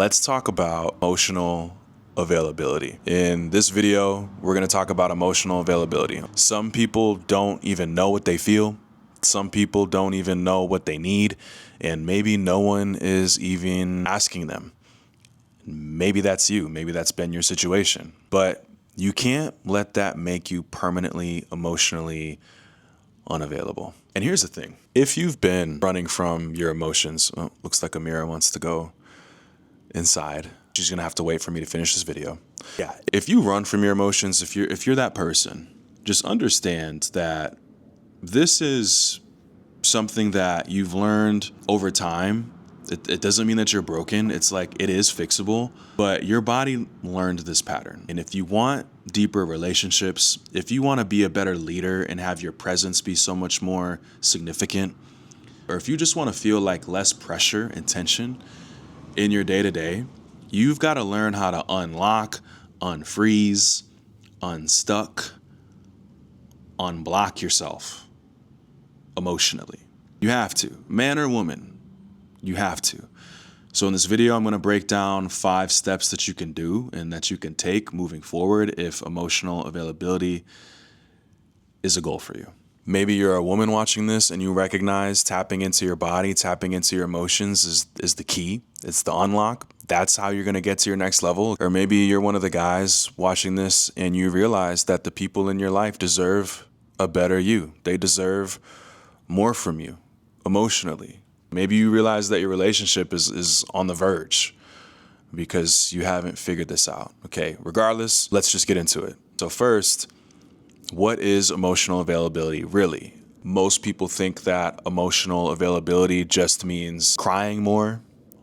Let's talk about emotional availability. In this video, we're going to talk about emotional availability. Some people don't even know what they feel. Some people don't even know what they need. And maybe no one is even asking them. Maybe that's you. Maybe that's been your situation. But you can't let that make you permanently emotionally unavailable. And here's the thing. If you've been running from your emotions, looks like Amira wants to go inside. She's gonna have to wait for me to finish this video. Yeah, if you run from your emotions, if you're that person, just understand that this is something that you've learned over time. It doesn't mean that you're broken. It's like it is fixable, but your body learned this pattern. And if you want deeper relationships, if you want to be a better leader and have your presence be so much more significant, or if you just want to feel like less pressure and tension in your day-to-day, you've got to learn how to unlock, unfreeze, unstuck, unblock yourself emotionally. You have to, man or woman, you have to. So in this video, I'm going to break down 5 steps that you can do and that you can take moving forward if emotional availability is a goal for you. Maybe you're a woman watching this and you recognize tapping into your body, tapping into your emotions is the key. It's the unlock. That's how you're going to get to your next level. Or maybe you're one of the guys watching this and you realize that the people in your life deserve a better you. They deserve more from you emotionally. Maybe you realize that your relationship is on the verge because you haven't figured this out. Okay, regardless, let's just get into it. So first, what is emotional availability really? Most people think that emotional availability just means crying more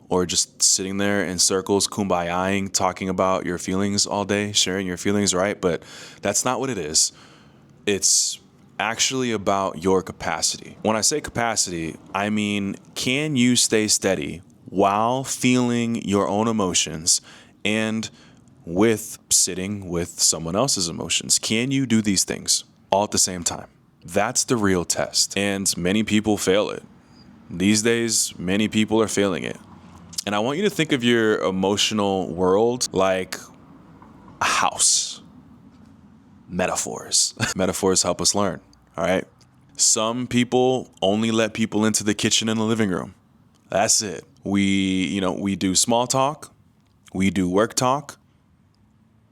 or just sitting there in circles, kumbayaing, talking about your feelings all day, sharing your feelings, right? But that's not what it is. It's actually about your capacity. When I say capacity, I mean, can you stay steady while feeling your own emotions and with sitting with someone else's emotions? Can you do these things all at the same time? That's the real test. And many people fail it. These days, many people are failing it. And I want you to think of your emotional world like a house. Metaphors. Metaphors help us learn, all right? Some people only let people into the kitchen and the living room. That's it. We do small talk. We do work talk.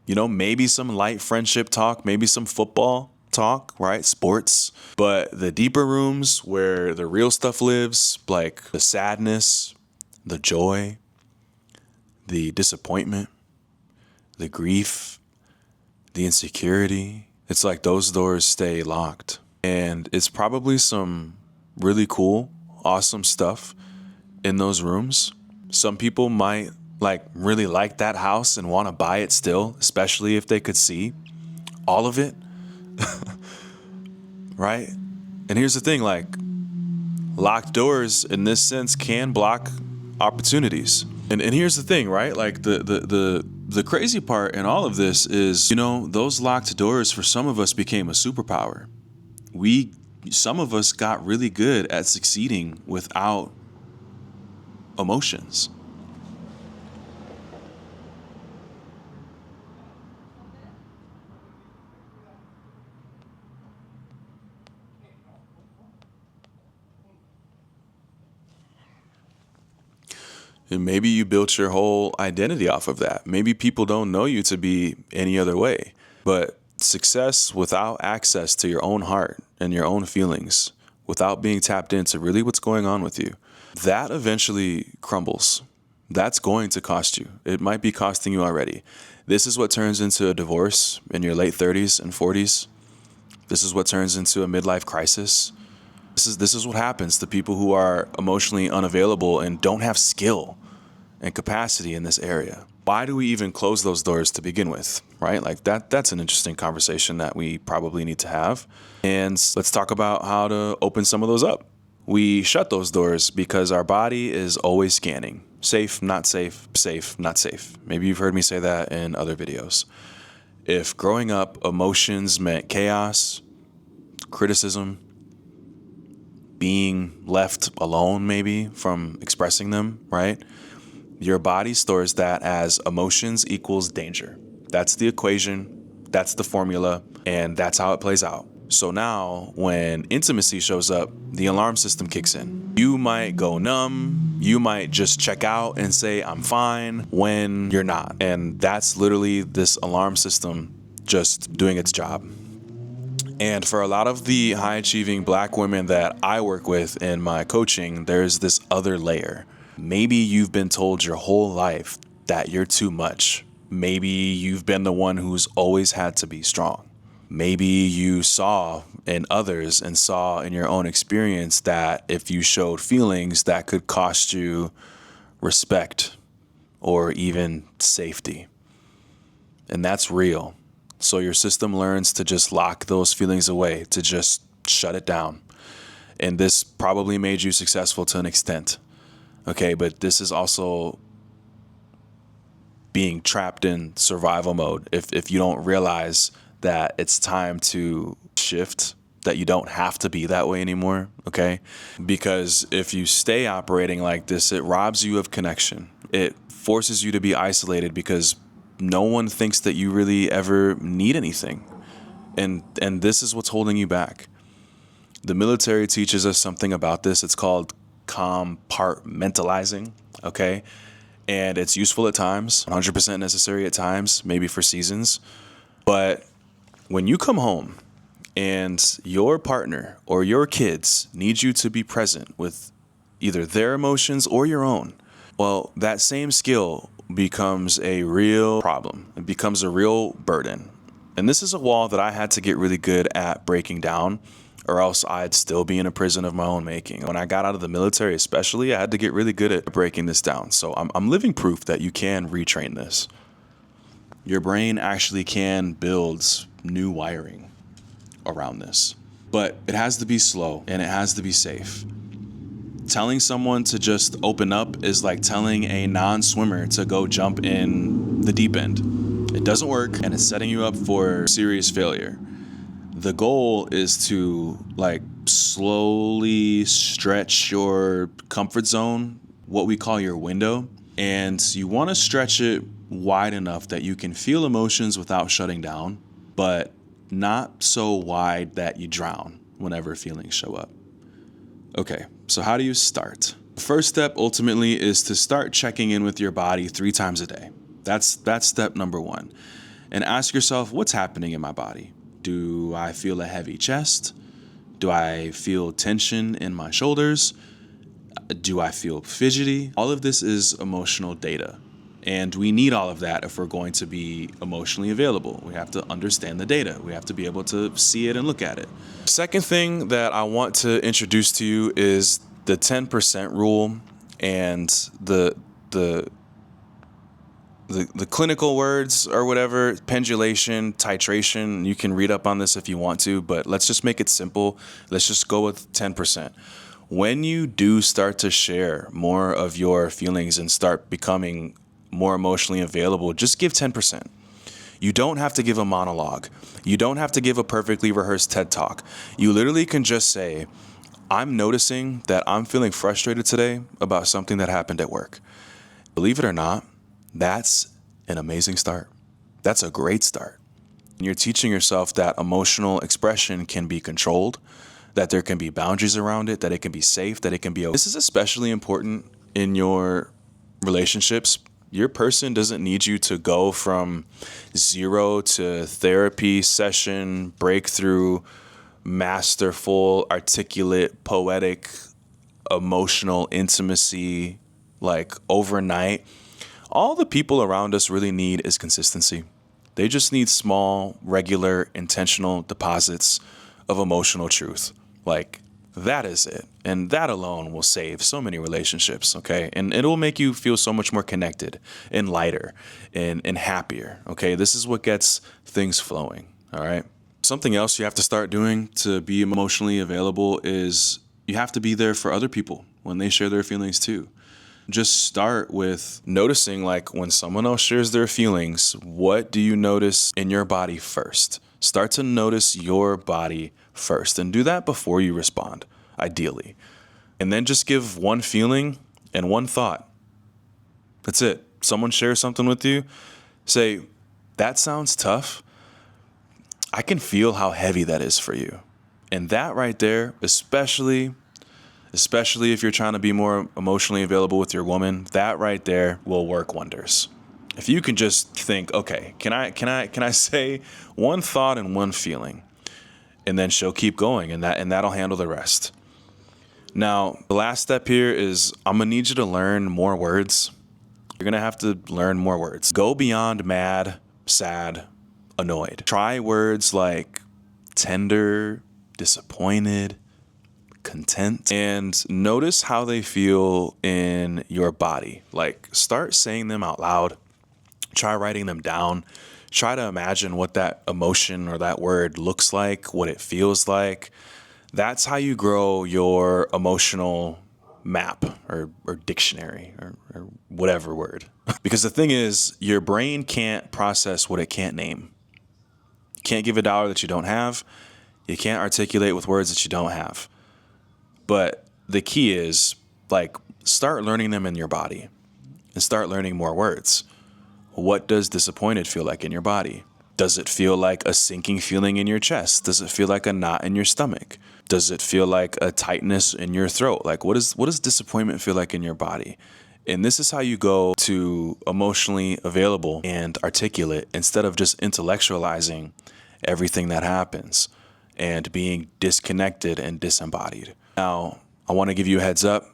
Maybe some light friendship talk, maybe some football talk, right? Sports. But the deeper rooms where the real stuff lives, like the sadness, the joy, the disappointment, the grief, the insecurity, it's like those doors stay locked. And it's probably some really cool, awesome stuff in those rooms. Some people might really like that house and want to buy it still, especially if they could see all of it. Right? And here's the thing, locked doors in this sense can block opportunities. And here's the thing, right? Like the crazy part in all of this is, those locked doors for some of us became a superpower. Some of us got really good at succeeding without emotions. And maybe you built your whole identity off of that. Maybe people don't know you to be any other way. But success without access to your own heart and your own feelings, without being tapped into really what's going on with you, that eventually crumbles. That's going to cost you. It might be costing you already. This is what turns into a divorce in your late 30s and 40s. This is what turns into a midlife crisis. This is what happens to people who are emotionally unavailable and don't have skill and capacity in this area. Why do we even close those doors to begin with, right? That's an interesting conversation that we probably need to have. And let's talk about how to open some of those up. We shut those doors because our body is always scanning. Safe, not safe, safe, not safe. Maybe you've heard me say that in other videos. If growing up, emotions meant chaos, criticism, being left alone maybe from expressing them, right? Your body stores that as emotions equals danger. That's the equation, that's the formula, and that's how it plays out. So now when intimacy shows up, the alarm system kicks in. You might go numb, you might just check out and say, I'm fine, when you're not. And that's literally this alarm system just doing its job. And for a lot of the high achieving Black women that I work with in my coaching, there's this other layer. Maybe you've been told your whole life that you're too much. Maybe you've been the one who's always had to be strong. Maybe you saw in others and saw in your own experience that if you showed feelings, that could cost you respect or even safety. And that's real. So your system learns to just lock those feelings away, to just shut it down. And this probably made you successful to an extent. Okay, but this is also being trapped in survival mode. If you don't realize that it's time to shift, that you don't have to be that way anymore, okay? Because if you stay operating like this, it robs you of connection. It forces you to be isolated because no one thinks that you really ever need anything. And this is what's holding you back. The military teaches us something about this. It's called compartmentalizing, okay? And it's useful at times, 100% necessary at times, maybe for seasons. But when you come home and your partner or your kids need you to be present with either their emotions or your own, well, that same skill becomes a real problem. It becomes a real burden. And this is a wall that I had to get really good at breaking down, or else I'd still be in a prison of my own making. When I got out of the military especially, I had to get really good at breaking this down. So I'm living proof that you can retrain this. Your brain actually can build new wiring around this. But it has to be slow and it has to be safe. Telling someone to just open up is like telling a non-swimmer to go jump in the deep end. It doesn't work and it's setting you up for serious failure. The goal is to slowly stretch your comfort zone, what we call your window, and you want to stretch it wide enough that you can feel emotions without shutting down, but not so wide that you drown whenever feelings show up. Okay, so how do you start? The first step ultimately is to start checking in with your body 3 times a day. That's step number 1. And ask yourself, what's happening in my body? Do I feel a heavy chest? Do I feel tension in my shoulders? Do I feel fidgety? All of this is emotional data. And we need all of that if we're going to be emotionally available. We have to understand the data. We have to be able to see it and look at it. Second thing that I want to introduce to you is the 10% rule and the clinical words or whatever, pendulation, titration. You can read up on this if you want to, but let's just make it simple. Let's just go with 10%. When you do start to share more of your feelings and start becoming more emotionally available, just give 10%. You don't have to give a monologue. You don't have to give a perfectly rehearsed TED Talk. You literally can just say, I'm noticing that I'm feeling frustrated today about something that happened at work. Believe it or not, that's an amazing start. That's a great start. You're teaching yourself that emotional expression can be controlled, that there can be boundaries around it, that it can be safe, that it can be okay. This is especially important in your relationships. Your person doesn't need you to go from 0 to therapy session, breakthrough, masterful, articulate, poetic, emotional intimacy, overnight. All the people around us really need is consistency. They just need small, regular, intentional deposits of emotional truth. That is it. And that alone will save so many relationships, okay? And it'll make you feel so much more connected and lighter and happier, okay? This is what gets things flowing, all right? Something else you have to start doing to be emotionally available is you have to be there for other people when they share their feelings too. Just start with noticing, when someone else shares their feelings, what do you notice in your body first? Start to notice your body first and do that before you respond, ideally. And then just give one feeling and one thought. That's it. Someone shares something with you, say, that sounds tough. I can feel how heavy that is for you. And that right there, especially if you're trying to be more emotionally available with your woman, that right there will work wonders. If you can just think, okay, can I say one thought and one feeling, and then she'll keep going, and that'll handle the rest. Now, the last step here is I'm gonna need you to learn more words. You're gonna have to learn more words. Go beyond mad, sad, annoyed. Try words like tender, disappointed, content, and notice how they feel in your body. Like, start saying them out loud. Try writing them down. Try to imagine what that emotion or that word looks like, what it feels like. That's how you grow your emotional map or dictionary or whatever word. Because the thing is, your brain can't process what it can't name. You can't give a dollar that you don't have. You can't articulate with words that you don't have. But the key is, like, start learning them in your body and start learning more words. What does disappointed feel like in your body? Does it feel like a sinking feeling in your chest? Does it feel like a knot in your stomach? Does it feel like a tightness in your throat? Like, what does disappointment feel like in your body? And this is how you go to emotionally available and articulate instead of just intellectualizing everything that happens and being disconnected and disembodied. Now, I want to give you a heads up.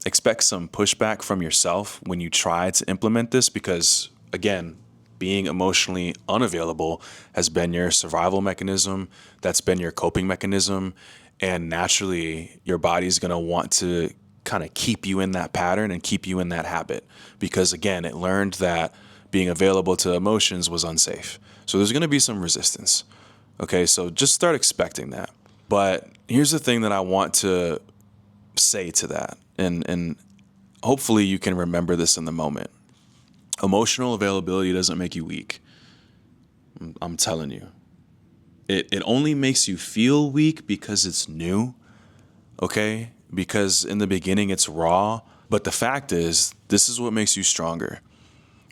Expect some pushback from yourself when you try to implement this because, again, being emotionally unavailable has been your survival mechanism. That's been your coping mechanism. And naturally, your body's going to want to kind of keep you in that pattern and keep you in that habit. Because again, it learned that being available to emotions was unsafe. So there's going to be some resistance. Okay, so just start expecting that. But here's the thing that I want to say to that. And hopefully you can remember this in the moment. Emotional availability doesn't make you weak. I'm telling you. It only makes you feel weak because it's new, okay? Because in the beginning it's raw. But the fact is, this is what makes you stronger.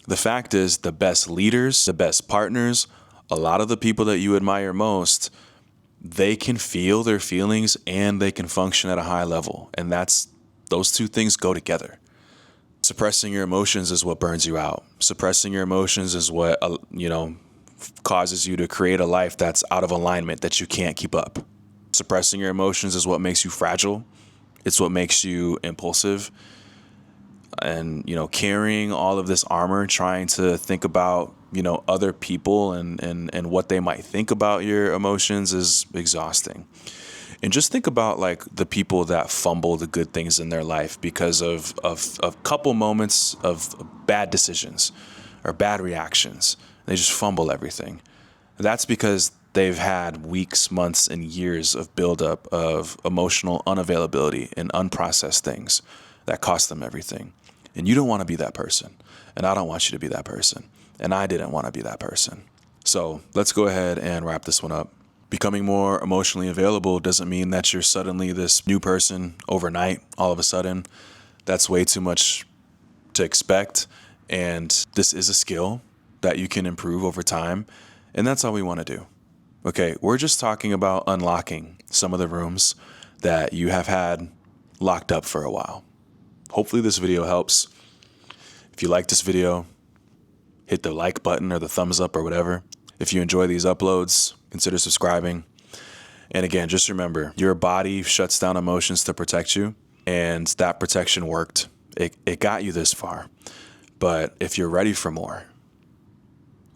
The fact is, the best leaders, the best partners, a lot of the people that you admire most, they can feel their feelings and they can function at a high level. And those two things go together. Suppressing your emotions is what burns you out. Suppressing your emotions is what, causes you to create a life that's out of alignment, that you can't keep up. Suppressing your emotions is what makes you fragile. It's what makes you impulsive. And, carrying all of this armor, trying to think about, other people and what they might think about your emotions is exhausting. And just think about like the people that fumble the good things in their life because of a couple moments of bad decisions or bad reactions. They just fumble everything. That's because they've had weeks, months, and years of buildup of emotional unavailability and unprocessed things that cost them everything. And you don't want to be that person. And I don't want you to be that person. And I didn't want to be that person. So let's go ahead and wrap this one up. Becoming more emotionally available doesn't mean that you're suddenly this new person overnight, all of a sudden. That's way too much to expect. And this is a skill that you can improve over time. And that's all we want to do. Okay, we're just talking about unlocking some of the rooms that you have had locked up for a while. Hopefully this video helps. If you like this video, hit the like button or the thumbs up or whatever. If you enjoy these uploads, consider subscribing. And again, just remember, your body shuts down emotions to protect you, and that protection worked. It got you this far. But if you're ready for more,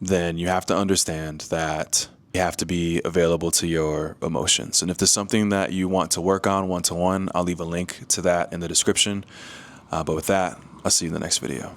then you have to understand that you have to be available to your emotions. And if there's something that you want to work on one-to-one, I'll leave a link to that in the description. But with that, I'll see you in the next video.